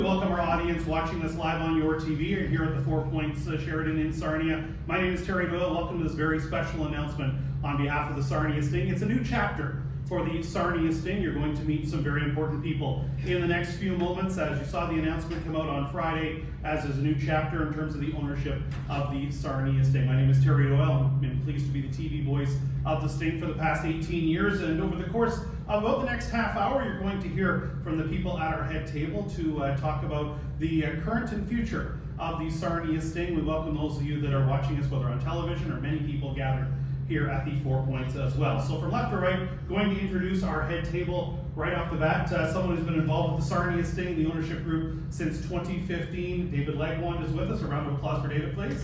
Welcome our audience watching this live on your TV and here at the 4 Points Sheraton in Sarnia. My name is Terry Doyle. Welcome to this very special announcement on behalf of the Sarnia Sting. It's a new chapter for the Sarnia Sting. You're going to meet some very important people in the next few moments. As you saw the announcement come out on Friday, as is a new chapter in terms of the ownership of the Sarnia Sting. My name is Terry Doyle. I've been pleased to be the TV voice of the Sting for the past 18 years, and over the course of about the next half hour, you're going to hear from the people at our head table to talk about the current and future of the Sarnia Sting. We welcome those of you that are watching us, whether on television or many people gathered here at the 4 Points as well. So from left to right, going to introduce our head table right off the bat. Someone who's been involved with the Sarnia Sting, the ownership group, since 2015. David Legwand is with us. A round of applause for David, please.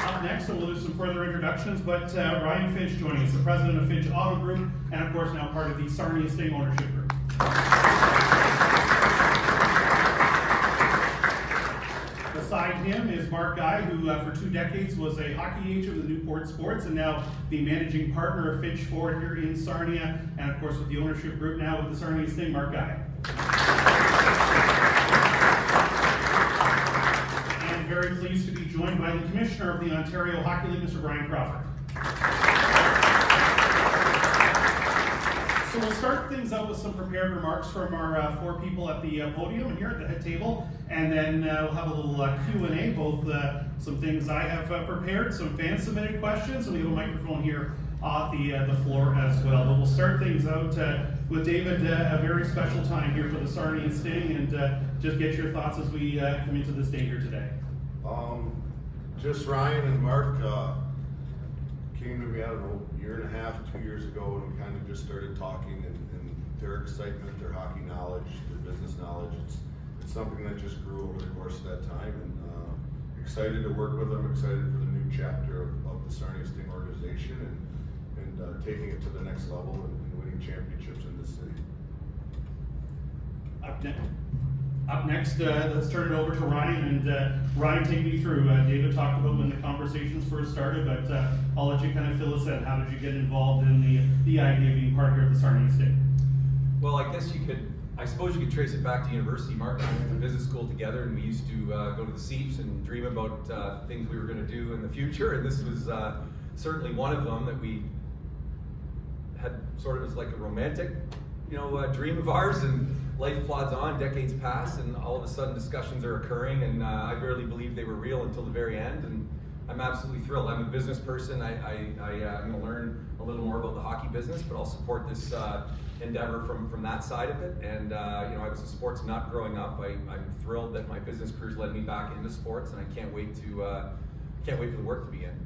Up next, and we'll do some further introductions, but Ryan Finch joining us, the president of Finch Auto Group, and of course now part of the Sarnia Sting ownership group. Beside him is Mark Guy, who for 2 decades was a hockey agent with Newport Sports and now the managing partner of Finch Ford here in Sarnia, and of course with the ownership group now with the Sarnia Sting, Mark Guy. And very pleased to be joined by the Commissioner of the Ontario Hockey League, Mr. Brian Crawford. So we'll start things out with some prepared remarks from our 4 people at the podium and here at the head table, and then we'll have a little Q&A, both some things I have prepared, some fan-submitted questions, and we have a microphone here at the floor as well. But we'll start things out with David, a very special time here for the Sarnia Sting, and just get your thoughts as we come into this day here today. Just Ryan and Mark came to me, I don't know, a year and a half, 2 years ago, and we kind of just started talking, and their excitement, their hockey knowledge, their business knowledge, it's something that just grew over the course of that time, and excited to work with them, excited for the new chapter of the Sarnia Sting organization, and taking it to the next level and winning championships in this city. Up next, let's turn it over to Ryan, and Ryan, take me through. David talked about when the conversations first started, but I'll let you kind of fill us in. How did you get involved in the idea of being part here of the Sarnia Sting? Well, I suppose you could trace it back to university. Mark and I went to business school together, and we used to go to the seats and dream about things we were going to do in the future, and this was certainly one of them that we had sort of as like a romantic, dream of ours, and life plods on, decades pass, and all of a sudden discussions are occurring, and I barely believed they were real until the very end, and I'm absolutely thrilled. I'm a business person. I'm going to learn a little more about the hockey business, but I'll support this endeavor from that side of it. And I was a sports nut growing up. I'm thrilled that my business career's led me back into sports, and I can't wait for the work to begin.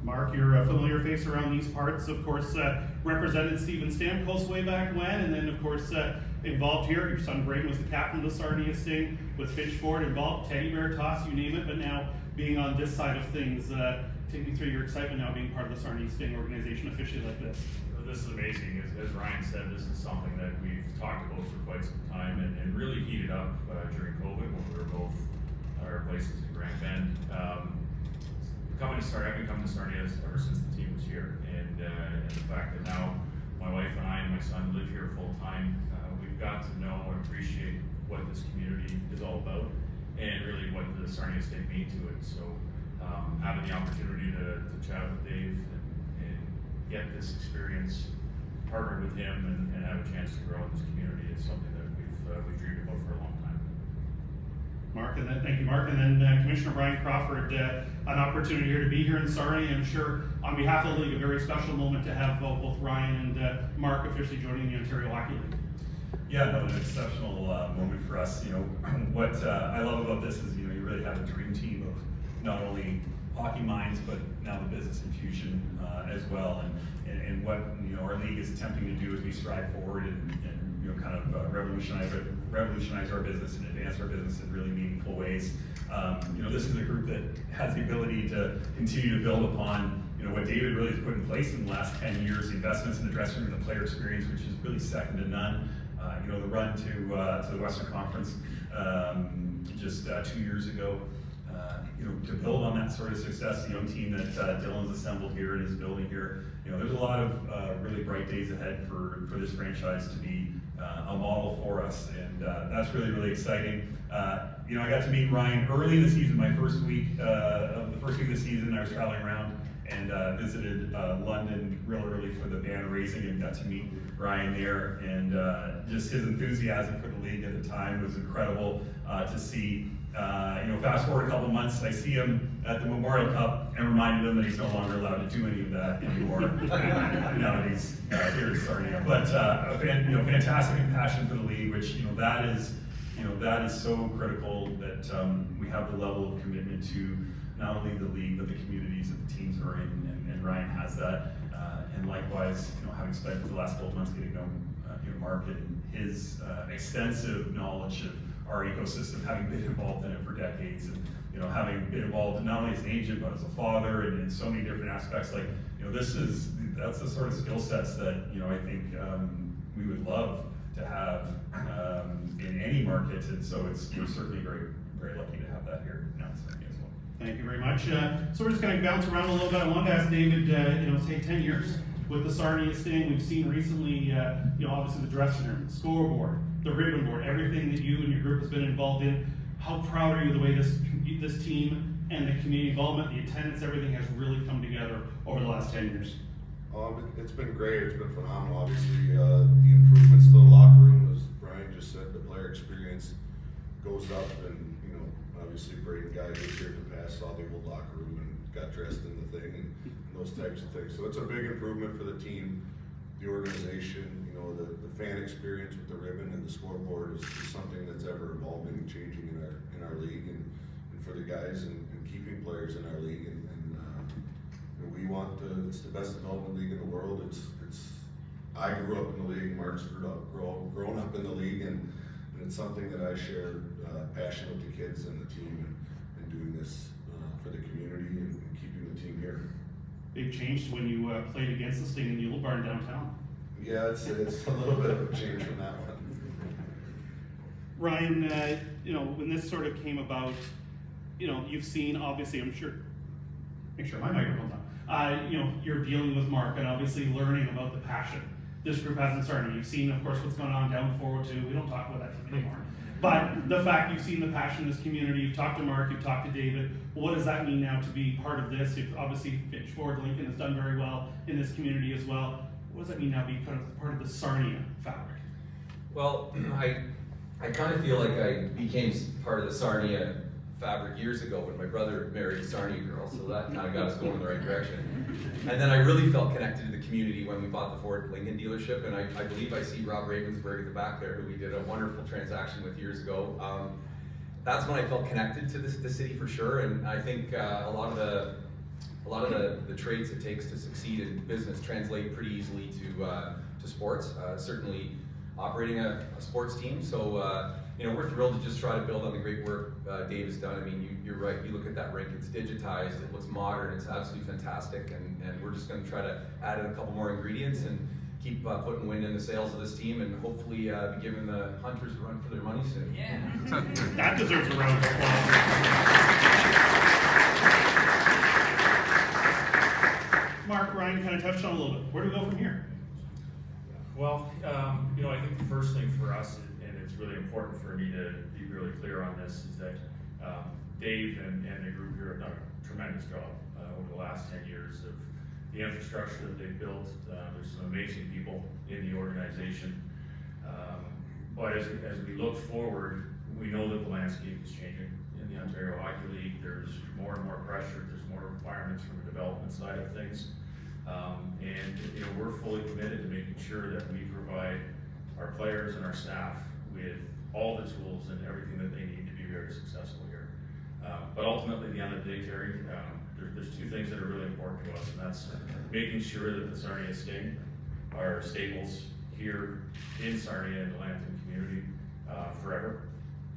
Mark, you're a familiar face around these parts. Of course, represented Steven Stamkos way back when, and then of course involved here. Your son Braden was the captain of the Sarnia Sting with Finch Ford, involved teddy bear toss, you name it. But now being on this side of things, take me through your excitement now being part of the Sarnia Sting organization officially like this. This is amazing. As Ryan said, this is something that we've talked about for quite some time, and really heated up during COVID when we were both at our places in Grand Bend. I've been coming to Sarnia ever since the team was here, and the fact that now my wife and I and my son live here full time, we've got to know and appreciate what this community is all about, and really what the Sarnia Sting mean to it. So having the opportunity to chat with Dave and get this experience, partner with him, and have a chance to grow in this community is something that we've dreamed about for a long time. Mark, and then thank you, Mark, and then Commissioner Brian Crawford, an opportunity here to be here in Sarnia. I'm sure on behalf of the league, a very special moment to have both Ryan and Mark officially joining the Ontario Hockey League. Yeah, no, an exceptional moment for us. What I love about this is you really have a dream team of not only hockey minds, but now the business infusion as well. And what our league is attempting to do as we strive forward and kind of revolutionize our business and advance our business in really meaningful ways. This is a group that has the ability to continue to build upon what David really has put in place in the last 10 years, the investments in the dressing room, the player experience, which is really second to none. The run to the Western Conference just 2 years ago. to build on that sort of success, the young team that Dylan's assembled here and is building here, there's a lot of really bright days ahead for this franchise to be a model for us, and that's really, really exciting. I got to meet Ryan early in the season, my first week of the first week of the season. I was traveling around and visited London real early for the banner raising and got to meet Ryan there, and just his enthusiasm for the league at the time was incredible to see. Fast forward a couple months, I see him at the Memorial Cup and reminded him that he's no longer allowed to do any of that anymore now that he's here in Sarnia. But fantastic and passion for the league, which that is so critical that we have the level of commitment to not only the league but the communities that the teams are in, and Ryan has that. And likewise, having spent the last 12 months getting to know Mark and his extensive knowledge of our ecosystem, having been involved in it for decades, and having been involved not only as an agent but as a father, and in so many different aspects. Like that's the sort of skill sets that I think we would love to have in any market, and so we're certainly very, very lucky to have that here now in Sarnia as well. Thank you very much. So we're just going to bounce around a little bit. I wanted to ask David, say 10 years with the Sarnia Sting. We've seen recently, obviously the dressing room, the scoreboard, the ribbon board, everything that you and your group has been involved in. How proud are you of the way this team and the community involvement, the attendance, everything has really come together over the last 10 years? It's been great. It's been phenomenal. Obviously, the improvements to the locker room, as Brian just said, the player experience goes up, and obviously Braden Guy was here in the past, saw the old locker room and got dressed in the thing and those types of things. So it's a big improvement for the team, the organization. The fan experience with the ribbon and the scoreboard is something that's ever evolving and changing in our league, and for the guys and keeping players in our league. And we want it's the best development league in the world. I grew up in the league. Mark's grown up in the league, and it's something that I share passion with the kids and the team, and doing this for the community and keeping the team here. Big change when you played against the Sting in Yule Barn downtown. Yeah, it's a little bit of a change from that one. Ryan, when this sort of came about, you've seen, obviously, I'm sure, make sure my microphone's on. You're dealing with Mark and obviously learning about the passion this group has in Sarnia. You've seen, of course, what's going on down 402. We don't talk about that anymore. But the fact you've seen the passion in this community, you've talked to Mark, you've talked to David. What does that mean now to be part of this? You've obviously Ford Lincoln has done very well in this community as well. What does that mean now to be part of the Sarnia fabric? Well, I kind of feel like I became part of the Sarnia fabric years ago when my brother married a Sarnia girl, so that kind of got us going in the right direction. And then I really felt connected to the community when we bought the Ford Lincoln dealership, and I believe I see Rob Ravensburg at the back there, who we did a wonderful transaction with years ago. That's when I felt connected to the city for sure, and I think a lot of the traits it takes to succeed in business translate pretty easily to sports. Certainly operating a sports team, so we're thrilled to just try to build on the great work Dave has done. I mean, you're right, you look at that rink, it's digitized, it looks modern, it's absolutely fantastic, and we're just going to try to add in a couple more ingredients and keep putting wind in the sails of this team, and hopefully be giving the Hunters a run for their money soon. Yeah. That deserves a round of applause. Mark, Ryan kind of touched on a little bit. Where do we go from here? Well, I think the first thing for us, and it's really important for me to be really clear on this, is that Dave and the group here have done a tremendous job over the last 10 years of the infrastructure that they've built. There's some amazing people in the organization. But as we look forward, we know that the landscape is changing in the Ontario Hockey League. There's more and more pressure, there's more requirements from the development side of things. And we're fully committed to making sure that we provide our players and our staff with all the tools and everything that they need to be very successful here. But ultimately, at the end of the day, Terry, there's two things that are really important to us, and that's making sure that the Sarnia Sting are staples here in Sarnia and the Lambton community forever,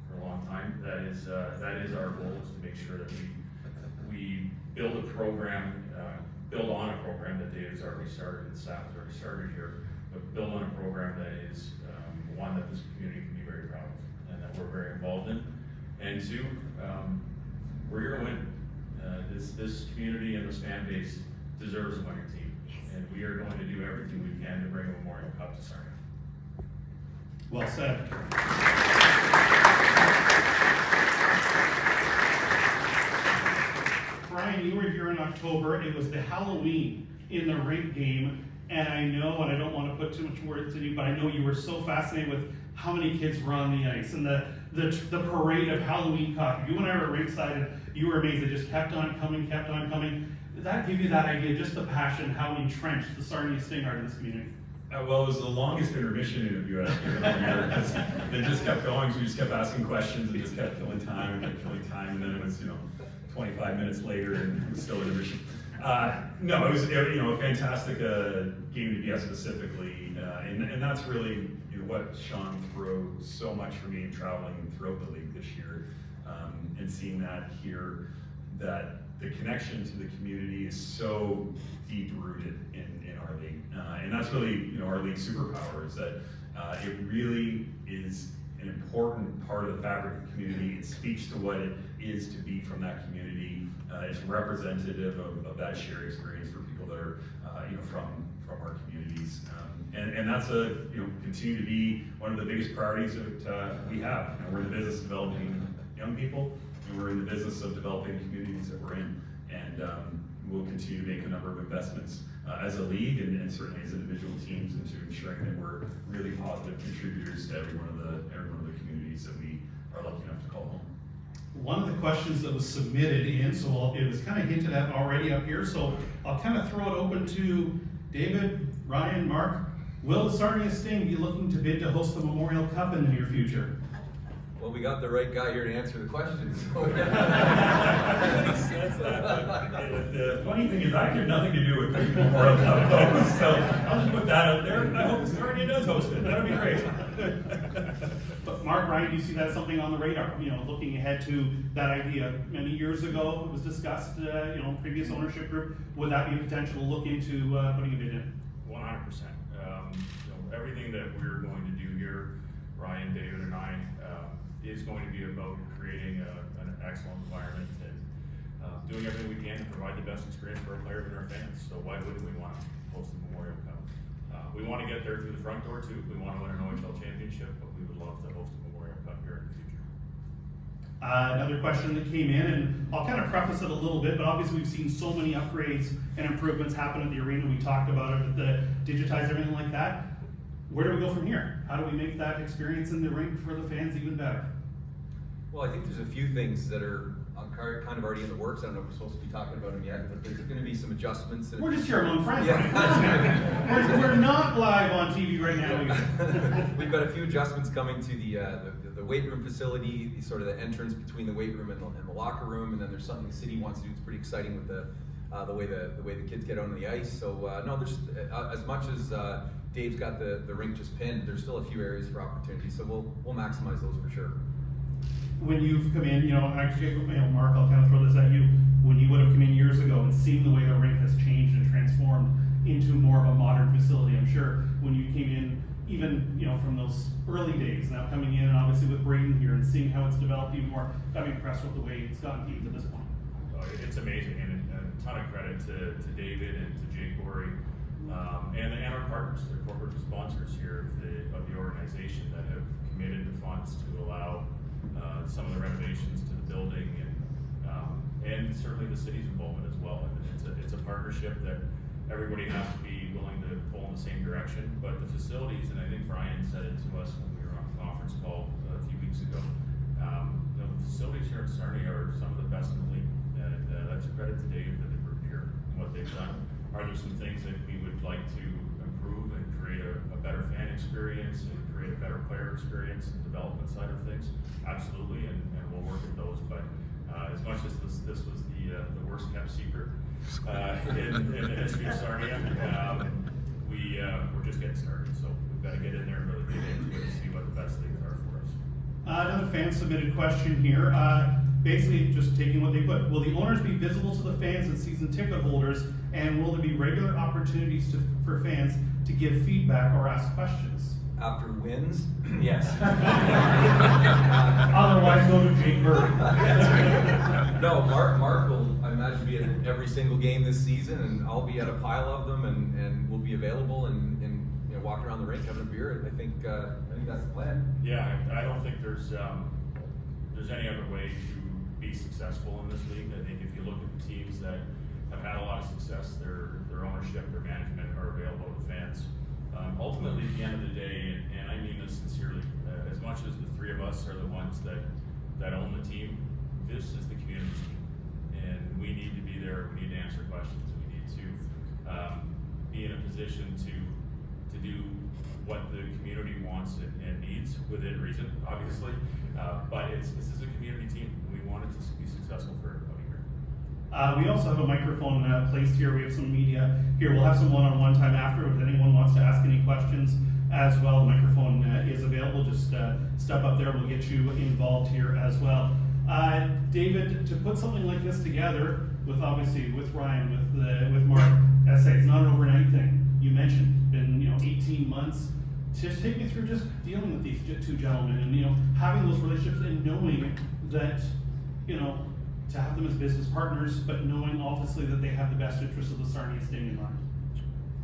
for a long time. That is our goal, is to make sure that we build a program, build on a program that Dave has already started and the staff has already started here, but build on a program that is one that this community can be very proud of and that we're very involved in. And two, we're here to win. This community and this fan base deserves a winning team. And we are going to do everything we can to bring a Memorial Cup to Sarnia. Well said. Brian, you were here in October. It was the Halloween in the rink game. And I know, and I don't want to put too much words in you, but I know you were so fascinated with how many kids were on the ice and the parade of Halloween costumes. You and I were ringside and you were amazed. It just kept on coming, kept on coming. Did that give you that idea, just the passion, how entrenched the Sarnia Sting are in this community? Well, it was the longest intermission interview I've given all year because it just kept going. So we just kept asking questions and just kept filling time and kept filling time. And then it was, 25 minutes later and it was still intermission. No, it was a fantastic game to be at specifically, and that's really what shone through so much for me in traveling throughout the league this year, and seeing that here, that the connection to the community is so deep rooted in our league, and that's really our league's superpower is that it really is an important part of the fabric of the community. It speaks to what it is to be from that community. It's representative of that shared experience for people that are from our communities, and that's continue to be one of the biggest priorities that we have. We're in the business of developing young people, and we're in the business of developing the communities that we're in, and we'll continue to make a number of investments as a league and certainly as individual teams into ensuring that we're really positive contributors to every one of the communities that we are lucky enough to call home. One of the questions that was submitted in, so it was kind of hinted at already up here, so I'll kind of throw it open to David, Ryan, Mark. Will the Sarnia Sting be looking to bid to host the Memorial Cup in the near future? Well, we got the right guy here to answer the question. So. The funny thing is, I have nothing to do with the Memorial Cup, though, so I'll just put that out there. I hope Sarnia does host it. That would be great. But Mark, Ryan, do you see that as something on the radar? Looking ahead to that idea. Many years ago, it was discussed. Previous ownership group. Would that be a potential to look into putting a bid in? 100%. Everything that we're going to do here, Ryan, David, and I, is going to be about creating an excellent environment and doing everything we can to provide the best experience for our players and our fans. So why wouldn't we want to host the Memorial Cup? We want to get there through the front door too. We want to win an OHL championship, but we would love to host a Memorial Cup here in the future. Another question that came in, and I'll kind of preface it a little bit, but obviously we've seen so many upgrades and improvements happen at the arena. We talked about it, the digitize, everything like that. Where do we go from here? How do we make that experience in the rink for the fans even better? Well, I think there's a few things that are kind of already in the works. I don't know if we're supposed to be talking about them yet, but there's going to be some adjustments. We're just here among friends. Yeah. We're not live on TV right now. We've got a few adjustments coming to the weight room facility, sort of the entrance between the weight room and the locker room, and then there's something the city wants to do. It's pretty exciting with the way the kids get on the ice. So no, there's as much as Dave's got the rink just pinned, there's still a few areas for opportunity. So we'll maximize those for sure. When you've come in, actually, Mark, I'll kind of throw this at you. When you would have come in years ago and seen the way the rink has changed and transformed into more of a modern facility, I'm sure when you came in, even from those early days, now coming in and obviously with Braden here and seeing how it's developed even more, got me impressed with the way it's gotten to this point. It's amazing, and a ton of credit to David and to Jake Gorey, and our partners, the corporate sponsors here of the organization that have committed the funds to allow some of the renovations to the building, and certainly the city's involvement as well. And it's a partnership that everybody has to be willing to pull in the same direction. But the facilities, and I think Brian said it to us when we were on a conference call a few weeks ago, the facilities here at Sarnia are some of the best in the league, and that's a credit to Dave and the group here and what they've done. Are there some things that we would like to improve and create a better fan experience and create a better player experience and development side of things? Absolutely, and we'll work at those. But as much as this was the worst kept secret in the history of Sarnia, we're just getting started. So we've got to get in there and really get into it and see what the best things are for us. Another fan submitted question here. Basically, just taking what they put. Will the owners be visible to the fans and season ticket holders, and will there be regular opportunities for fans to give feedback or ask questions? after wins, yes. Otherwise, go to Jake Murray. No, Mark will, I imagine, be at every single game this season, and I'll be at a pile of them, and we'll be available and you know, walking around the rink having a beer. I think that's the plan. Yeah, I don't think there's any other way to be successful in this league. I think if you look at the teams that have had a lot of success, their ownership, their management are available to fans. Ultimately, at the end of the day, and I mean this sincerely, as much as the three of us are the ones that own the team, this is the community team, and we need to be there. We need to answer questions. We need to be in a position to do what the community wants and needs within reason, obviously. But this is a community team. We want it to be successful for everybody here. We also have a microphone placed here. We have some media here. We'll have some one-on-one time after if anyone wants to ask any questions as well. The microphone is available. Just step up there. We'll get you involved here as well. David, to put something like this together, with Ryan, with Mark, as I say, it's not an overnight thing. You mentioned been 18 months. Just take me through just dealing with these two gentlemen and having those relationships and knowing that to have them as business partners, but knowing obviously that they have the best interests of the Sarnia Sting in mind.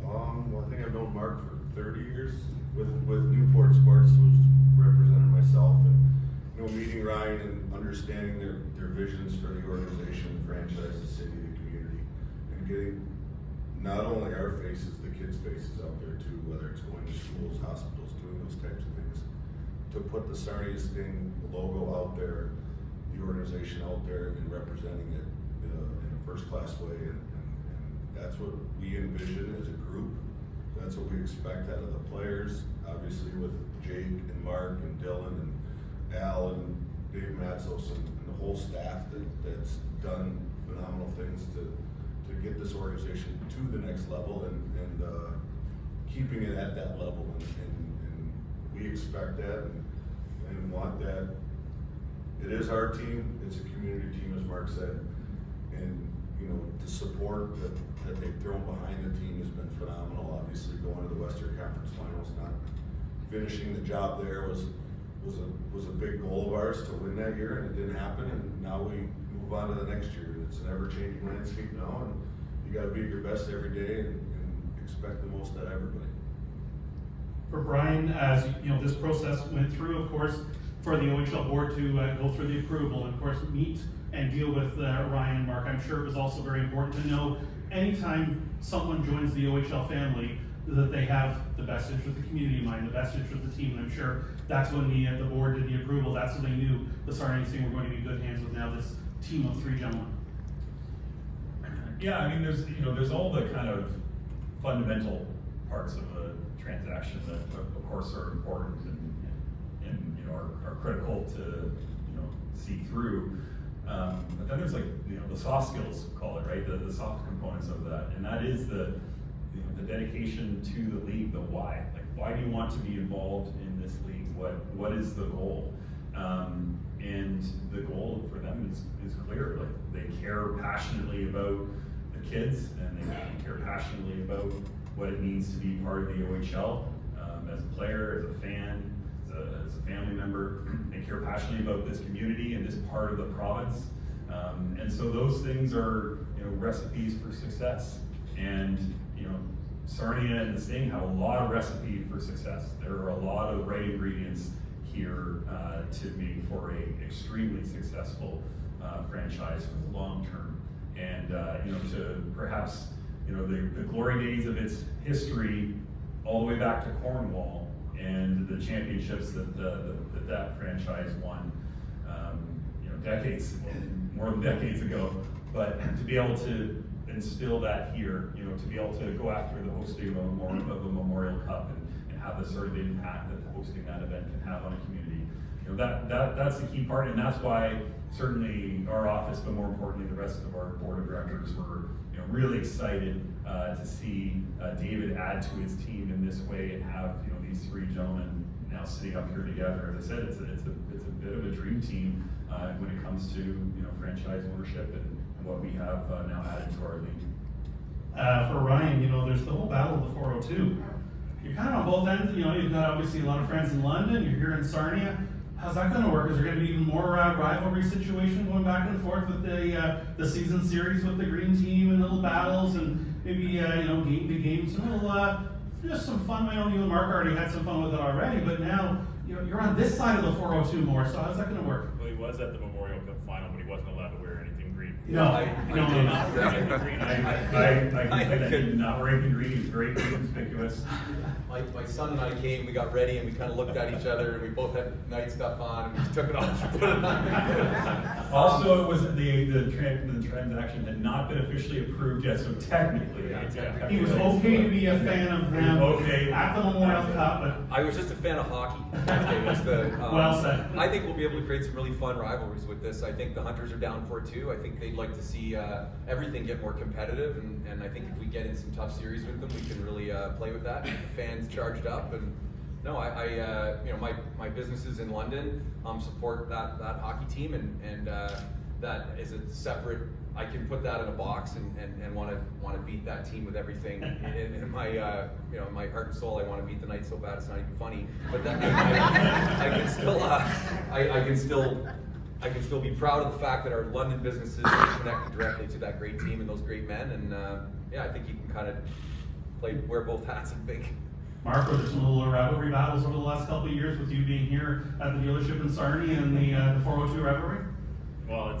Well, I think I've known Mark for 30 years. With Newport Sports, was representing myself, and meeting Ryan and understanding their visions for the organization, the franchise, the city, the community, and getting not only our faces, the kids' faces out there too, whether it's going to schools, hospitals, doing those types of things, to put the Sarnia Sting logo out there, the organization out there, and representing it in a first-class way, and that's what we envision as a group. That's what we expect out of the players, obviously with Jake and Mark and Dylan and Al and Dave Matzos and the whole staff that's done phenomenal things to get this organization to the next level and keeping it at that level, and we expect that and want that. It is our team, it's a community team, as Mark said, and the support that they've thrown behind the team has been phenomenal. Obviously going to the Western Conference Finals, not finishing the job there was a big goal of ours to win that year, and it didn't happen, and now we move on to the next year. It's an ever-changing landscape now, and you gotta be your best every day and expect the most out of everybody. For Brian, as this process went through, of course, for the OHL board to go through the approval and of course meet and deal with Ryan and Mark, I'm sure it was also very important to know anytime someone joins the OHL family that they have the best interest of the community in mind, the best interest of the team, and I'm sure that's when the board did the approval. That's when they knew the Sarnia Sting were going to be in good hands with now this team of three gentlemen. Yeah, I mean, there's all the kind of fundamental parts of a transaction that, of course, are important and are critical to see through. But then there's the soft skills, call it, right? The soft components of that, and that is the dedication to the league, the why. Like, why do you want to be involved in this league? What is the goal? And the goal for them is clear. Like, they care passionately about the kids, and they care passionately about what it means to be part of the OHL. As a player, as a fan, as a family member, they care passionately about this community and this part of the province. And so those things are recipes for success. And Sarnia and the Sting have a lot of recipe for success. There are a lot of right ingredients here to make for a extremely successful franchise for the long term. And to perhaps the glory days of its history all the way back to Cornwall and the championships that franchise won decades, more than decades ago. But to be able to instill that here, to be able to go after the hosting of a Memorial Cup and have the sort of impact that hosting that event can have on a community, that's the key part, and that's why certainly our office, but more importantly the rest of our board of directors, were really excited to see David add to his team in this way and have these three gentlemen now sitting up here together. As I said, it's a bit of a dream team when it comes to franchise ownership and what we have now added to our league. For Ryan, there's the whole battle of the 402. you're kind of on both ends. You know, you've got obviously a lot of friends in London. You're here in Sarnia. How's that going to work? Is there going to be even more rivalry situation going back and forth with the season series with the green team and little battles and maybe you know, game to game, some little just some fun. I know you and Mark already had some fun with it already, but now you're on this side of the 402 more. So how's that going to work? Well, he was at the Memorial Cup final, but he wasn't allowed to wear anything green. No, I did not wear anything green. I did not wear anything green, he's very conspicuous. My son and I came, we got ready, and we kind of looked at each other, and we both had night stuff on, and we just took it off and put it on. Also, it was the transaction had not been officially approved yet, so technically. He was okay to be a fan of them Okay. at the Memorial Cup, but I was just a fan of hockey. It was well said. I think we'll be able to create some really fun rivalries with this. I think the Hunters are down for it too. I think they'd like to see everything get more competitive, and I think if we get in some tough series with them, we can really play with that. The fans charged up, and no, I you know, my businesses in London support that hockey team, and that is a separate. I can put that in a box and want to beat that team with everything in my you know, my heart and soul. I want to beat the Knights so bad it's not even funny. But that, I can still I can still be proud of the fact that our London businesses are connected directly to that great team and those great men. And yeah, I think you can kind of wear both hats, I think. Mark, were there some little rivalry battles over the last couple of years with you being here at the dealership in Sarnia and the 402 rivalry? Well,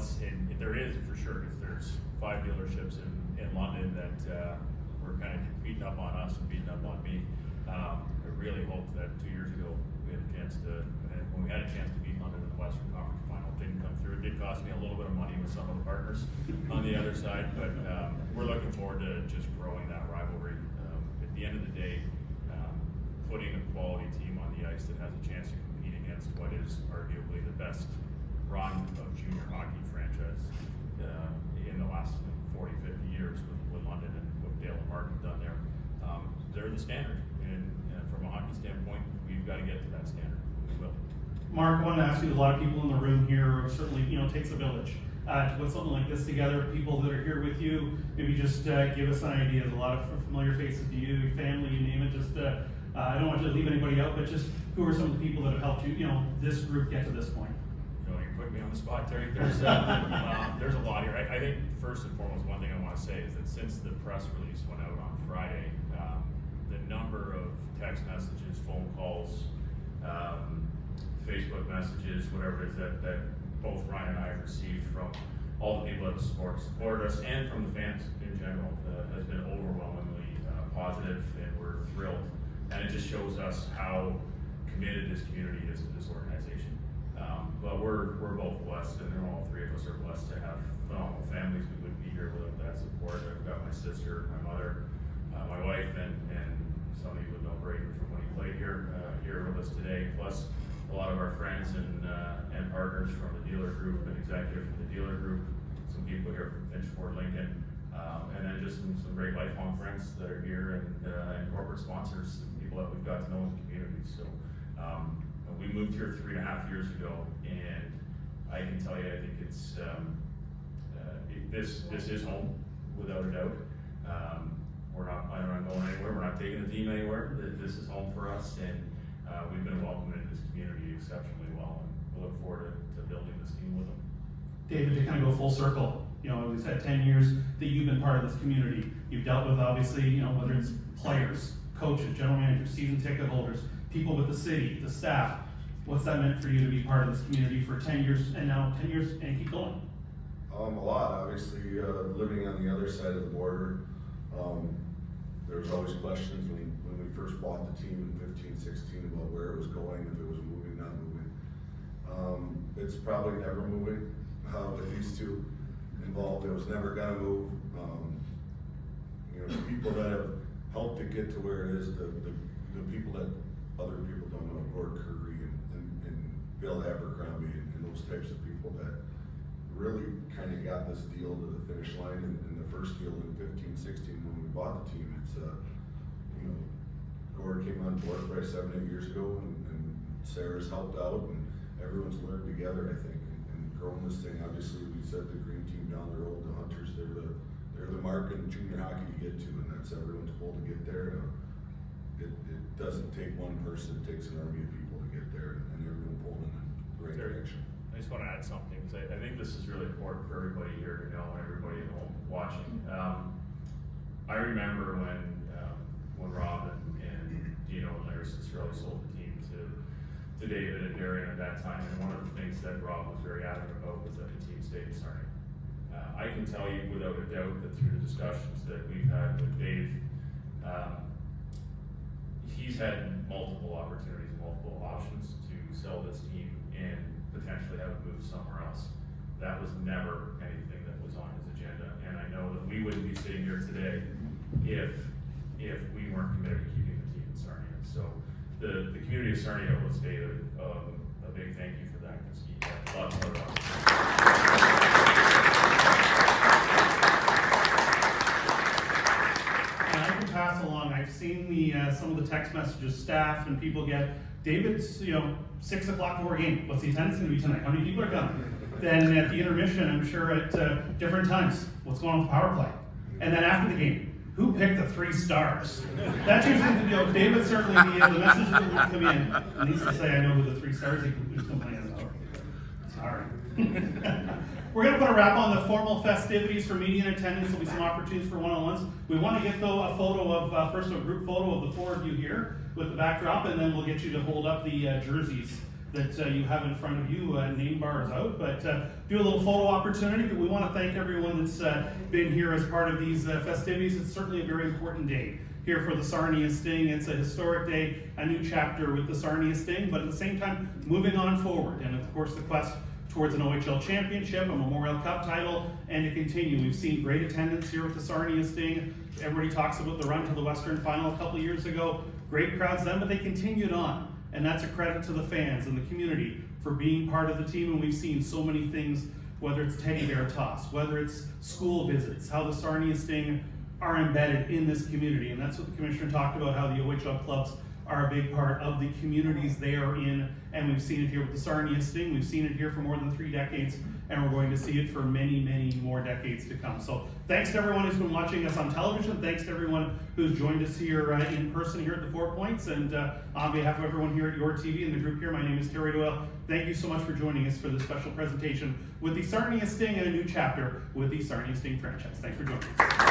there is for sure, because there's 5 dealerships in London that were kind of beating up on us and beating up on me. I really hope that 2 years ago we had a chance to, and when we had a chance to beat London in the Western Conference final, it didn't come through. It did cost me a little bit of money with some of the partners on the other side, but we're looking forward to just growing that rivalry. At the end of the day, putting a quality team on the ice that has a chance to compete against what is arguably the best run of junior hockey franchise in the last 40, 50 years with London and what Dale and Mark have done there. They're the standard, and from a hockey standpoint, we've got to get to that standard. We will. Mark, I wanted to ask you, a lot of people in the room here, certainly, you know, it takes a village to put something like this together. People that are here with you, maybe just give us an idea. There's a lot of familiar faces to you, your family, you name it. Just I don't want you to leave anybody out, but just who are some of the people that have helped you, you know, this group get to this point? You know, you're putting me on the spot, Terry. There's a lot here. I think first and foremost, one thing I want to say is that since the press release went out on Friday, the number of text messages, phone calls, Facebook messages, whatever it is that both Ryan and I have received from all the people that support us and from the fans in general has been overwhelmingly positive, and we're thrilled. And it just shows us how committed this community is to this organization. But we're both blessed, and all 3 of us are blessed to have phenomenal families. We wouldn't be here without that support. I've got my sister, my mother, my wife, and some of you would know Braden from when he played here with us today, plus a lot of our friends and partners from the dealer group and executive from the dealer group, some people here from Finch Ford Lincoln, and then just some great lifelong friends that are here, and corporate sponsors, and people that we've got to know in the community. So we moved here 3.5 years ago, and I can tell you, I think it's this is home without a doubt. We're not planning on going anywhere. We're not taking the team anywhere. This is home for us, and we've been welcomed into this community exceptionally well, and we look forward to building this team with them. David, to kind of go full circle, you know, we've had 10 years that you've been part of this community. You've dealt with, obviously, you know, whether it's players, coaches, general managers, season ticket holders, people with the city, the staff. What's that meant for you to be part of this community for 10 years, and now 10 years, and keep going? A lot, obviously, living on the other side of the border. There was always questions when we first bought the team in 15-16 about where it was going, if it was moving, not moving. It's probably never moving. With these two involved, it was never gonna move. You know, the people that have helped it get to where it is, the people that other people don't know, Gord Curry and Bill Abercrombie and those types of people that really kind of got this deal to the finish line. And the first deal in 15-16 when we bought the team, it's you know, Gord came on board probably 7-8 years ago, and Sarah's helped out, and everyone's learned together, I think, and grown this thing. Obviously, we said the green team down the road, the Hunters, they're the mark in junior hockey to get to, and that's everyone's goal to get there. To, you know, Gord came on board probably 7-8 years ago, and Sarah's helped out, and everyone's learned together, I think, and grown this thing. Obviously, we said the green team down the road, the Hunters, they're the mark in junior hockey to get to, and that's everyone's goal to get there. it doesn't take one person, it takes an army of people to get there, and everyone pulling in the right direction. I just want to add something, because I think this is really important for everybody here to know, and everybody at home watching. I remember when Rob and Dino and Larry Cicerelli sold the team to David and Darian at that time, and one of the things that Rob was very adamant about was that the team stayed in Sarnia. I can tell you without a doubt that through the discussions that we've had with Dave, he's had multiple opportunities, multiple options to sell this team and potentially have it moved somewhere else. That was never anything that was on his agenda, and I know that we wouldn't be sitting here today if we weren't committed to keeping the team in Sarnia. So the community of Sarnia owes David a big thank you for that, because he had lots of other opportunities. And I can pass along, I've seen some of the text messages staff and people get, David's 6 o'clock before game, what's the attendance going to be tonight? How many people are coming? Then at the intermission, I'm sure at different times, what's going on with the power play? And then after the game, who picked the 3 stars? That's usually, David certainly, the message that will come in, needs to say, I know who the 3 stars who's complaining about. Sorry. We're going to put a wrap on the formal festivities for media and attendance. There'll be some opportunities for one-on-ones. We want to get though a photo of, first a group photo of the 4 of you here with the backdrop, and then we'll get you to hold up the jerseys that you have in front of you. Name bar is out, but do a little photo opportunity. But we want to thank everyone that's been here as part of these festivities. It's certainly a very important day here for the Sarnia Sting. It's a historic day, a new chapter with the Sarnia Sting, but at the same time, moving on forward. And of course, the quest towards an OHL championship, a Memorial Cup title, and to continue. We've seen great attendance here with the Sarnia Sting. Everybody talks about the run to the Western Final a couple years ago. Great crowds then, but they continued on. And that's a credit to the fans and the community for being part of the team. And we've seen so many things, whether it's teddy bear toss, whether it's school visits, how the Sarnia Sting are embedded in this community. And that's what the commissioner talked about, how the OHL clubs are a big part of the communities they are in. And we've seen it here with the Sarnia Sting. We've seen it here for more than 3 decades, and we're going to see it for many, many more decades to come. So thanks to everyone who's been watching us on television. Thanks to everyone who's joined us here in person here at the 4 Points. And on behalf of everyone here at Your TV and the group here, my name is Terry Doyle. Thank you so much for joining us for this special presentation with the Sarnia Sting and a new chapter with the Sarnia Sting franchise. Thanks for joining us.